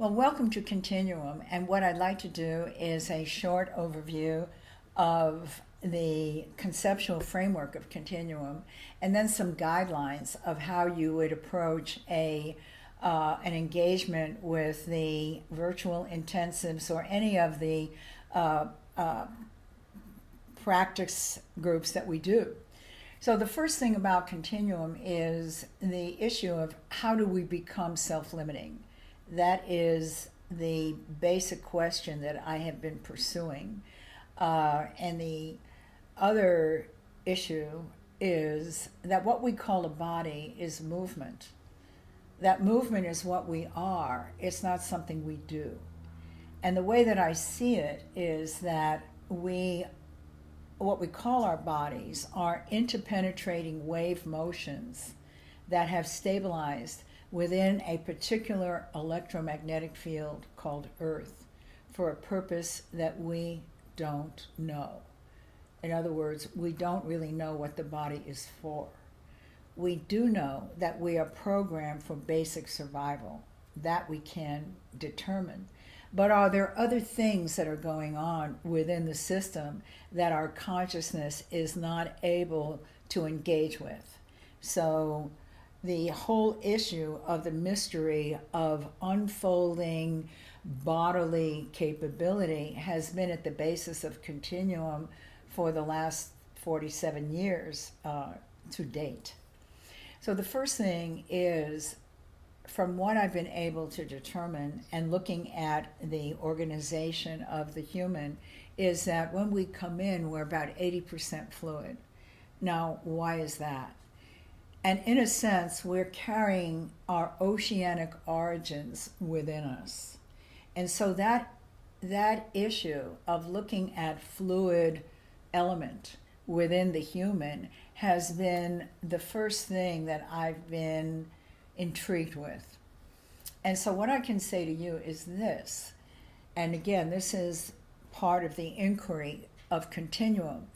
Well, welcome to Continuum, and what I'd like to do is a short overview of the conceptual framework of Continuum, and then some guidelines of how you would approach an engagement with the virtual intensives or any of the uh, uh, practice groups that we do. So the first thing about Continuum is the issue of how do we become self-limiting. That is the basic question that I have been pursuing. And the other issue is that what we call a body is movement. That movement is what we are, it's not something we do. And the way that I see it is that what we call our bodies are interpenetrating wave motions that have stabilized within a particular electromagnetic field called Earth for a purpose that we don't know. In other words, we don't really know what the body is for. We do know that we are programmed for basic survival. That we can determine. But are there other things that are going on within the system that our consciousness is not able to engage with? So the whole issue of the mystery of unfolding bodily capability has been at the basis of Continuum for the last 47 years to date. So the first thing is, from what I've been able to determine and looking at the organization of the human, is that when we come in, we're about 80% fluid. Now, why is that? And in a sense, we're carrying our oceanic origins within us. And so that issue of looking at fluid element within the human has been the first thing that I've been intrigued with. And so what I can say to you is this, and again, this is part of the inquiry of Continuum.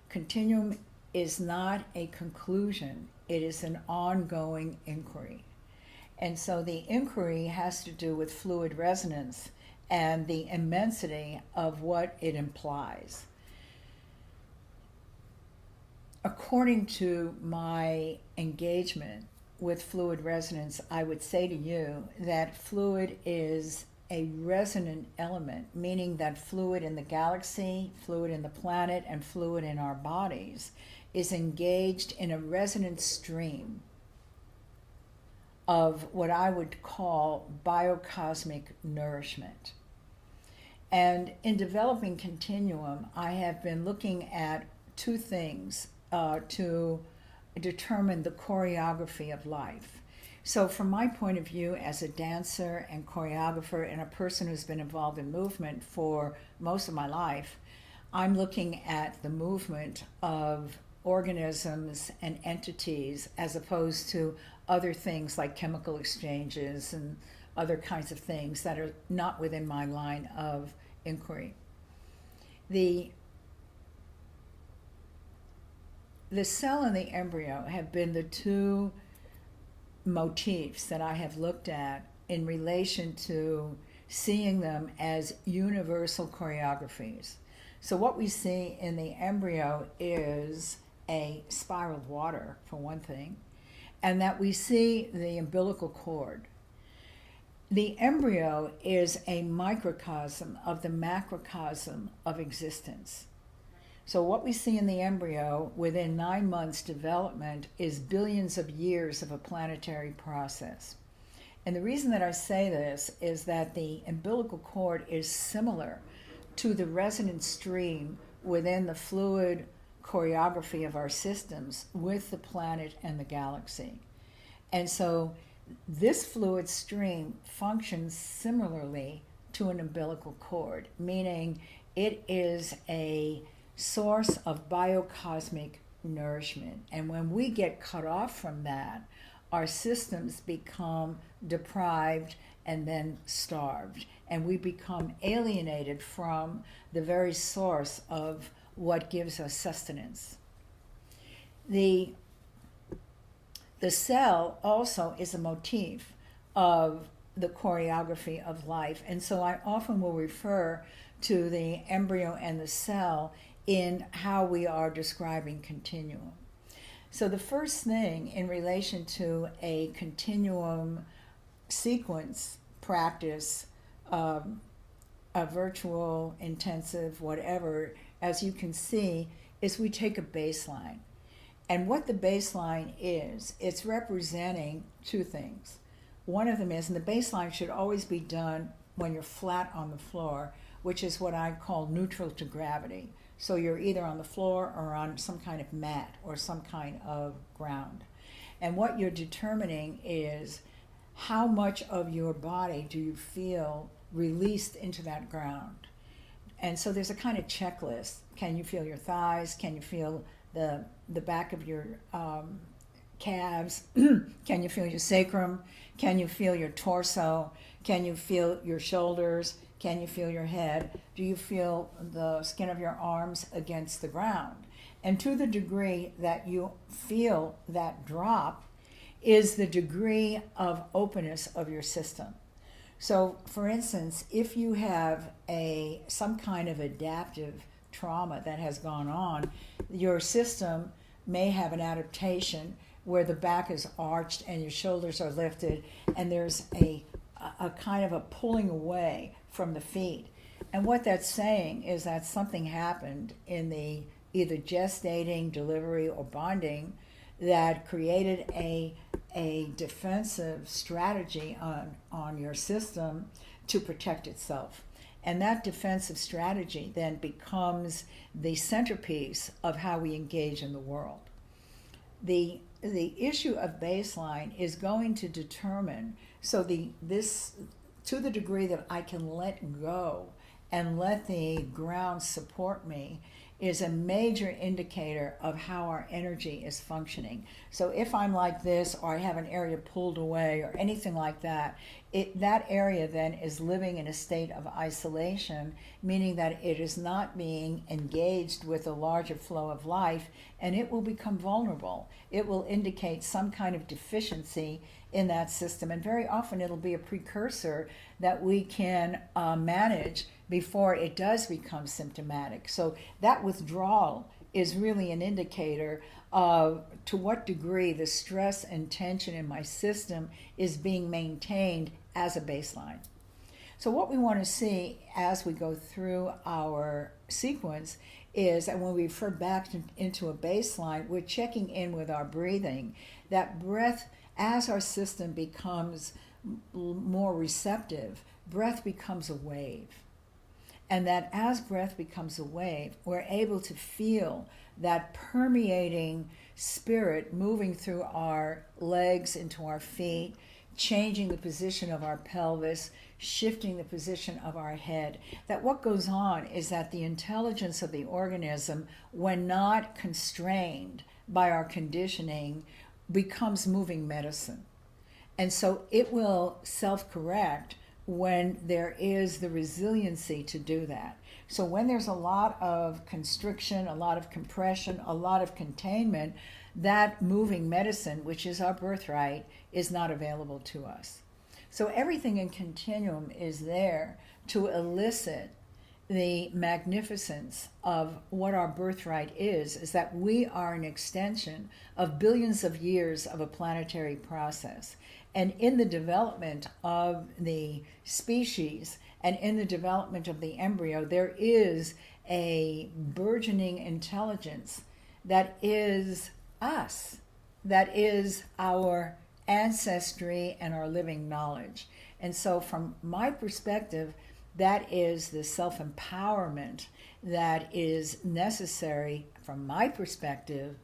Continuum is not a conclusion, it is an ongoing inquiry. And so the inquiry has to do with fluid resonance and the immensity of what it implies. According to my engagement with fluid resonance, I would say to you that fluid is a resonant element, meaning that fluid in the galaxy, fluid in the planet, and fluid in our bodies is engaged in a resonant stream of what I would call biocosmic nourishment. And in developing Continuum, I have been looking at two things to determine the choreography of life. So from my point of view as a dancer and choreographer and a person who's been involved in movement for most of my life, I'm looking at the movement of organisms and entities as opposed to other things like chemical exchanges and other kinds of things that are not within my line of inquiry. The cell and the embryo have been the two motifs that I have looked at in relation to seeing them as universal choreographies. So what we see in the embryo is a spiraled water, for one thing, and that we see the umbilical cord. The embryo is a microcosm of the macrocosm of existence. So what we see in the embryo within 9 months development is billions of years of a planetary process. And the reason that I say this is that the umbilical cord is similar to the resonant stream within the fluid choreography of our systems with the planet and the galaxy. And so this fluid stream functions similarly to an umbilical cord, meaning it is a source of biocosmic nourishment. And when we get cut off from that, our systems become deprived and then starved. And we become alienated from the very source of what gives us sustenance. The cell also is a motif of the choreography of life. And so I often will refer to the embryo and the cell in how we are describing continuum. So the first thing in relation to a continuum sequence practice, a virtual, intensive, whatever, as you can see, is we take a baseline. And what the baseline is, it's representing two things. One of them is, and the baseline should always be done when you're flat on the floor, which is what I call neutral to gravity. So you're either on the floor or on some kind of mat or some kind of ground. And what you're determining is how much of your body do you feel released into that ground. And so there's a kind of checklist. Can you feel your thighs? Can you feel the back of your calves? Can you feel your sacrum? Can you feel your torso? Can you feel your shoulders? Can you feel your head? Do you feel the skin of your arms against the ground? And to the degree that you feel that drop is the degree of openness of your system. So, for instance, if you have some kind of adaptive trauma that has gone on, your system may have an adaptation where the back is arched and your shoulders are lifted, and there's a kind of a pulling away from the feet. And what that's saying is that something happened in the either gestating, delivery, or bonding that created a defensive strategy on your system to protect itself. And that defensive strategy then becomes the centerpiece of how we engage in the world. The issue of baseline is going to determine, so this to the degree that I can let go and let the ground support me, is a major indicator of how our energy is functioning. So if I'm like this, or I have an area pulled away, or anything like that, that area then is living in a state of isolation, meaning that it is not being engaged with a larger flow of life, and it will become vulnerable. It will indicate some kind of deficiency in that system, and very often it'll be a precursor that we can manage before it does become symptomatic. So that withdrawal is really an indicator of to what degree the stress and tension in my system is being maintained as a baseline. So what we want to see as we go through our sequence is that when we refer back into a baseline, we're checking in with our breathing. That breath, as our system becomes more receptive, breath becomes a wave. And that as breath becomes a wave, we're able to feel that permeating spirit moving through our legs into our feet, changing the position of our pelvis, shifting the position of our head. That what goes on is that the intelligence of the organism, when not constrained by our conditioning, becomes moving medicine. And so it will self-correct when there is the resiliency to do that. So when there's a lot of constriction, a lot of compression, a lot of containment, that moving medicine, which is our birthright, is not available to us. So everything in Continuum is there to elicit the magnificence of what our birthright is that we are an extension of billions of years of a planetary process. And in the development of the species and in the development of the embryo, there is a burgeoning intelligence that is us, that is our ancestry and our living knowledge. And so from my perspective, that is the self-empowerment that is necessary, from my perspective,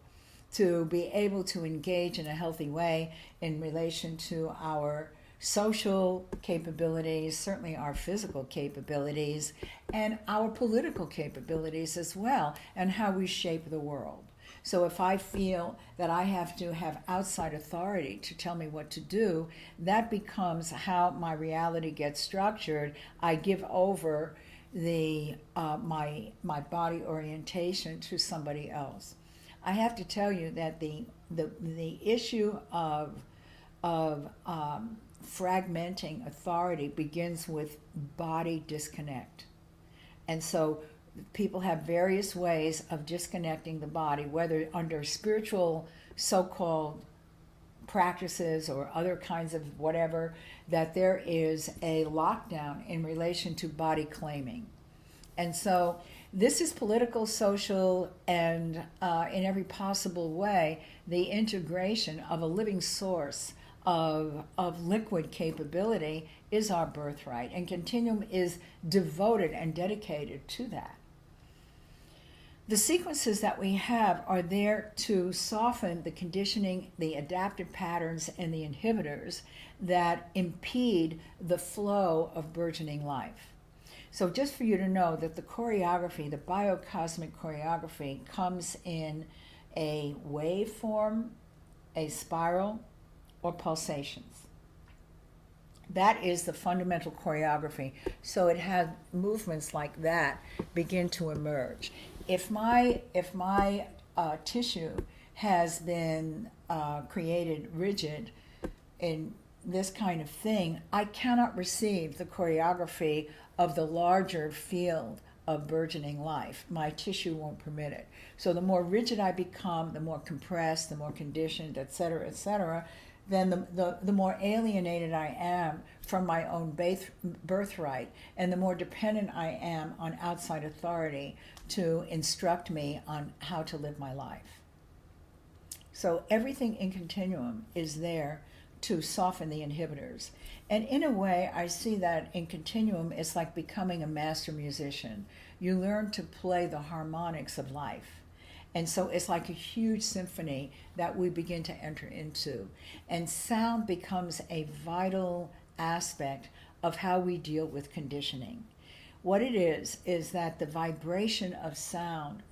to be able to engage in a healthy way in relation to our social capabilities, certainly our physical capabilities, and our political capabilities as well, and how we shape the world. So if I feel that I have to have outside authority to tell me what to do, that becomes how my reality gets structured. I give over my body orientation to somebody else. I have to tell you that the issue of fragmenting authority begins with body disconnect. And so people have various ways of disconnecting the body, whether under spiritual so-called practices or other kinds of whatever, that there is a lockdown in relation to body claiming. And so this is political, social, and in every possible way, the integration of a living source of liquid capability is our birthright. And Continuum is devoted and dedicated to that. The sequences that we have are there to soften the conditioning, the adaptive patterns, and the inhibitors that impede the flow of burgeoning life. So just for you to know that the choreography, the biocosmic choreography, comes in a wave form, a spiral, or pulsations. That is the fundamental choreography. So it has movements like that begin to emerge. If my tissue has been created rigid in this kind of thing, I cannot receive the choreography of the larger field of burgeoning life. My tissue won't permit it. So the more rigid I become, the more compressed, the more conditioned, et cetera, then the more alienated I am from my own birthright, and the more dependent I am on outside authority to instruct me on how to live my life. So everything in Continuum is there to soften the inhibitors. And in a way, I see that in Continuum, it's like becoming a master musician. You learn to play the harmonics of life. And so it's like a huge symphony that we begin to enter into. And sound becomes a vital aspect of how we deal with conditioning. What it is that the vibration of sound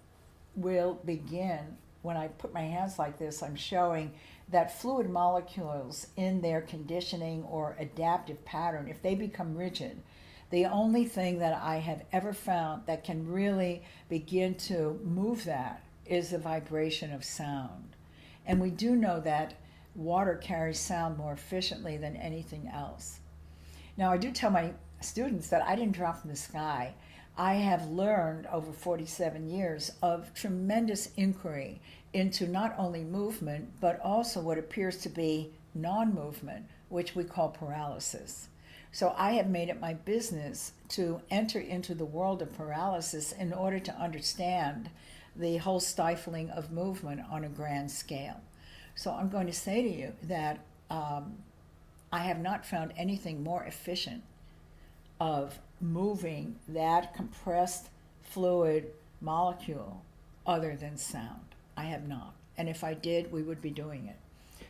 will begin. When I put my hands like this, I'm showing that fluid molecules in their conditioning or adaptive pattern, if they become rigid, the only thing that I have ever found that can really begin to move that is the vibration of sound. And we do know that water carries sound more efficiently than anything else. Now, I do tell my students that I didn't drop from the sky. I have learned over 47 years of tremendous inquiry into not only movement, but also what appears to be non-movement, which we call paralysis. So I have made it my business to enter into the world of paralysis in order to understand the whole stifling of movement on a grand scale. So I'm going to say to you that I have not found anything more efficient of moving that compressed fluid molecule other than sound. I have not. And if I did, we would be doing it.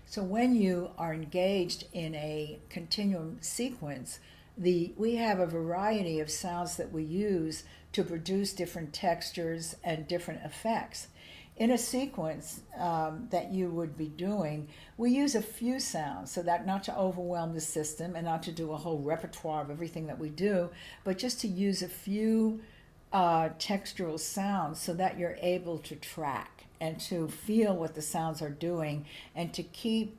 So when you are engaged in a continuum sequence, we have a variety of sounds that we use to produce different textures and different effects. In a sequence that you would be doing, we use a few sounds so that not to overwhelm the system and not to do a whole repertoire of everything that we do, but just to use a few textural sounds so that you're able to track and to feel what the sounds are doing, and to keep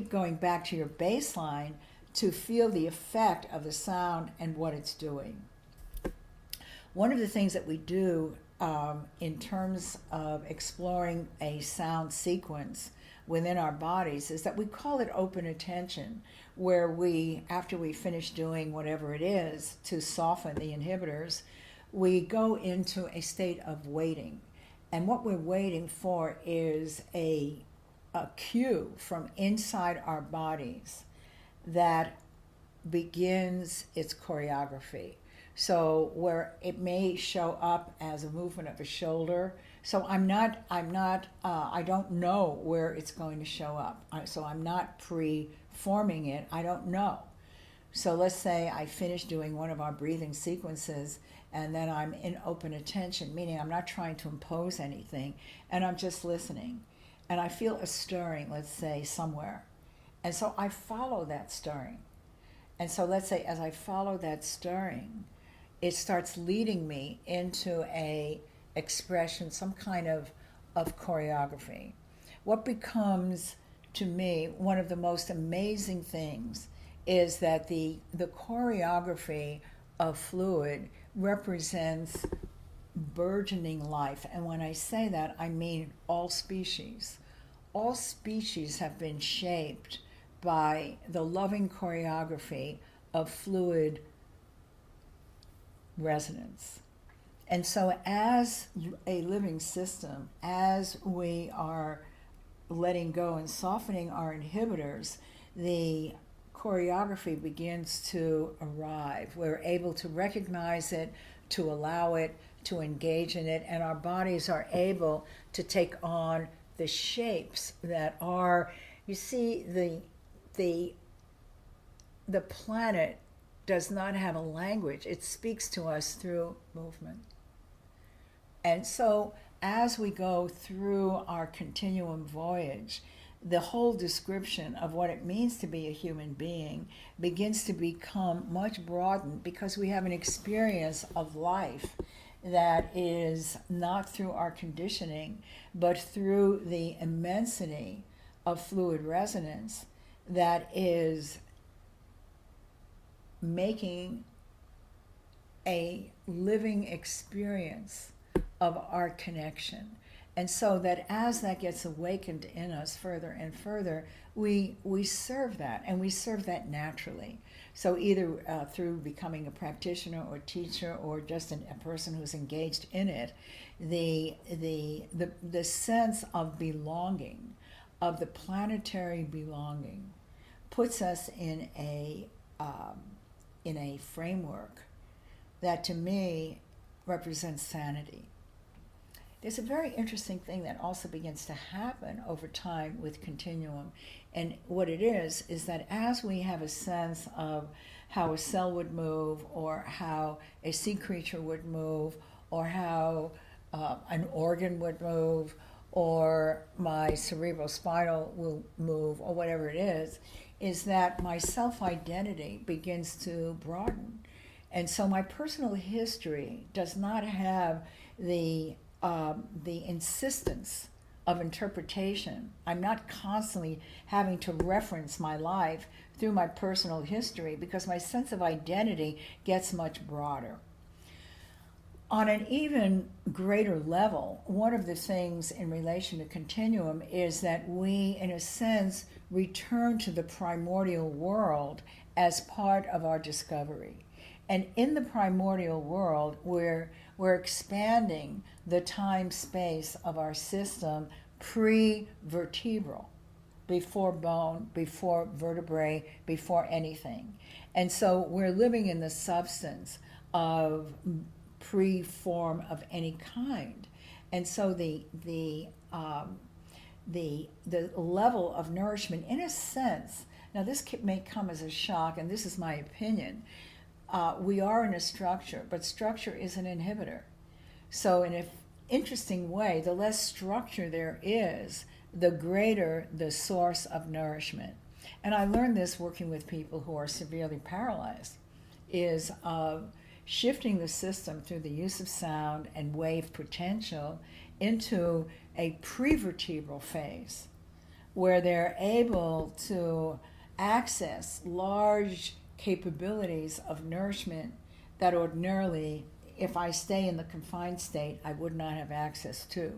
going back to your baseline to feel the effect of the sound and what it's doing. One of the things that we do in terms of exploring a sound sequence within our bodies is that we call it open attention, where we, after we finish doing whatever it is to soften the inhibitors, we go into a state of waiting. And what we're waiting for is a cue from inside our bodies that begins its choreography. So where it may show up as a movement of a shoulder. So I don't know where it's going to show up. So I'm not pre-forming it. I don't know. So let's say I finish doing one of our breathing sequences, and then I'm in open attention, meaning I'm not trying to impose anything, and I'm just listening. And I feel a stirring, let's say, somewhere. And so I follow that stirring. And so let's say as I follow that stirring, it starts leading me into a expression, some kind of choreography. What becomes to me, one of the most amazing things is that the choreography of fluid represents burgeoning life. And when I say that, I mean all species. All species have been shaped by the loving choreography of fluid resonance. And so as a living system, as we are letting go and softening our inhibitors, the choreography begins to arrive. We're able to recognize it, to allow it, to engage in it, and our bodies are able to take on the shapes that are, you see, the planet does not have a language. It speaks to us through movement. And so as we go through our continuum voyage, the whole description of what it means to be a human being begins to become much broadened, because we have an experience of life that is not through our conditioning, but through the immensity of fluid resonance that is making a living experience of our connection. And so that as that gets awakened in us further and further, we serve that, and we serve that naturally. So either through becoming a practitioner or teacher, or just a person who's engaged in it, the sense of belonging, of the planetary belonging, puts us in a framework that to me represents sanity. There's a very interesting thing that also begins to happen over time with Continuum. And what it is that as we have a sense of how a cell would move, or how a sea creature would move, or how an organ would move, or my cerebrospinal will move, or whatever it is that my self-identity begins to broaden. And so my personal history does not have the insistence of interpretation. I'm not constantly having to reference my life through my personal history, because my sense of identity gets much broader. On an even greater level, one of the things in relation to Continuum is that we, in a sense, return to the primordial world as part of our discovery. And in the primordial world, we're expanding the time-space of our system pre-vertebral, before bone, before vertebrae, before anything. And so we're living in the substance of pre-form of any kind. And so the level of nourishment, in a sense, now this may come as a shock, and this is my opinion, we are in a structure, but structure is an inhibitor. So in an interesting way, the less structure there is, the greater the source of nourishment. And I learned this working with people who are severely paralyzed, is shifting the system through the use of sound and wave potential into a prevertebral phase, where they're able to access large capabilities of nourishment that ordinarily, if I stay in the confined state, I would not have access to.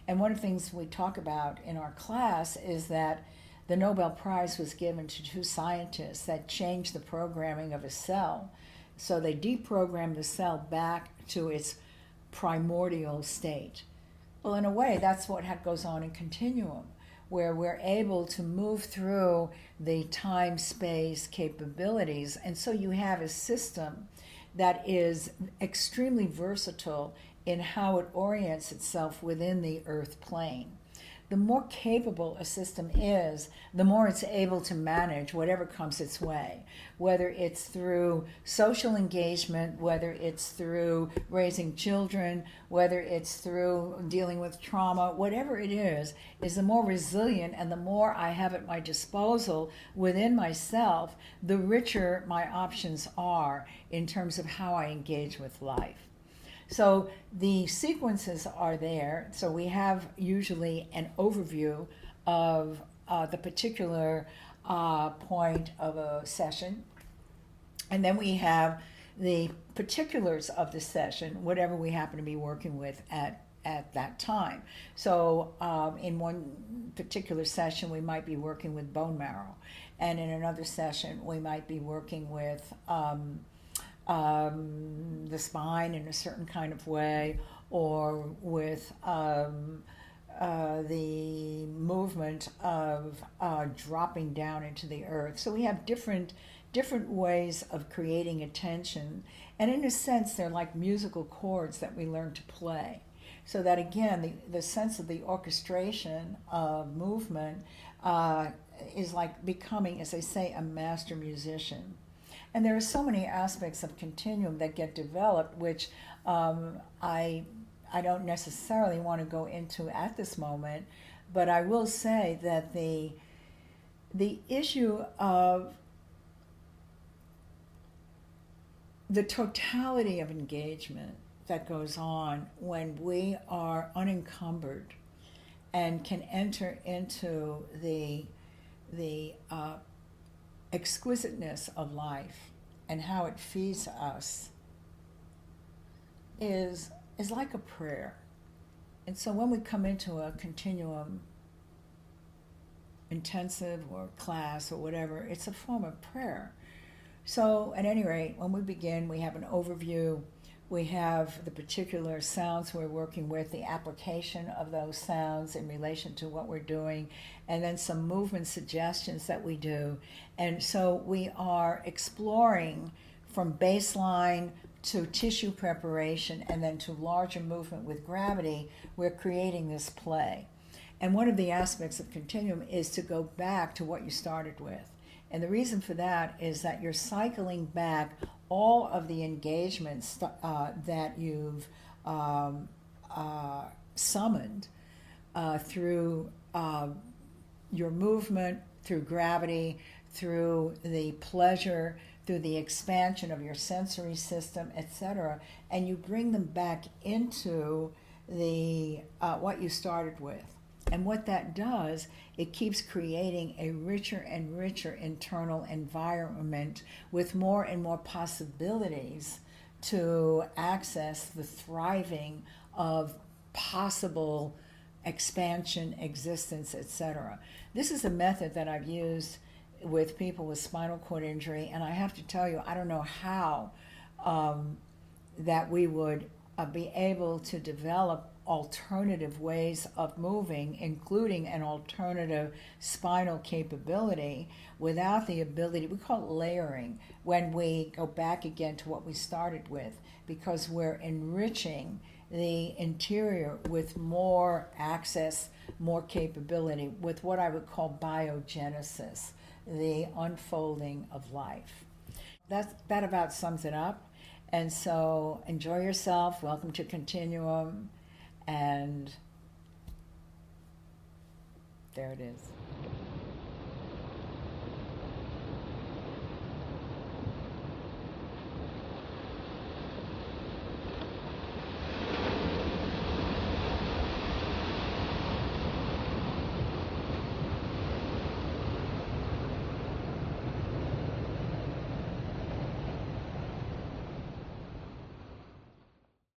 And one of the things we talk about in our class is that the Nobel Prize was given to two scientists that changed the programming of a cell. So they deprogrammed the cell back to its primordial state. Well, in a way, that's what goes on in Continuum, where we're able to move through the time-space capabilities. And so you have a system that is extremely versatile in how it orients itself within the earth plane. The more capable a system is, the more it's able to manage whatever comes its way, whether it's through social engagement, whether it's through raising children, whether it's through dealing with trauma, whatever it is the more resilient, and the more I have at my disposal within myself, the richer my options are in terms of how I engage with life. So the sequences are there. So we have usually an overview of the particular point of a session. And then we have the particulars of the session, whatever we happen to be working with at that time. So in one particular session, we might be working with bone marrow. And in another session, we might be working with the spine in a certain kind of way, or with the movement of dropping down into the earth. So we have different ways of creating attention, and in a sense they're like musical chords that we learn to play, so that again the sense of the orchestration of movement is like becoming, as I say, a master musician. And there are so many aspects of Continuum that get developed, which I don't necessarily want to go into at this moment, but I will say that the issue of the totality of engagement that goes on when we are unencumbered and can enter into the exquisiteness of life and how it feeds us is like a prayer. And so when we come into a Continuum intensive or class or whatever, it's a form of prayer. So at any rate, when we begin, we have an overview. We have the particular sounds we're working with, the application of those sounds in relation to what we're doing, and then some movement suggestions that we do. And so we are exploring from baseline to tissue preparation and then to larger movement with gravity. We're creating this play. And one of the aspects of Continuum is to go back to what you started with. And the reason for that is that you're cycling back all of the engagements that you've summoned through your movement, through gravity, through the pleasure, through the expansion of your sensory system, etc., and you bring them back into the what you started with. And what that does, it keeps creating a richer and richer internal environment with more and more possibilities to access the thriving of possible expansion, existence, etc. This is a method that I've used with people with spinal cord injury, and I have to tell you, I don't know how that we would be able to develop alternative ways of moving, including an alternative spinal capability, without the ability, we call it layering, when we go back again to what we started with, because we're enriching the interior with more access, more capability, with what I would call biogenesis, the unfolding of life. That about sums it up. And so enjoy yourself. Welcome to Continuum. And there it is.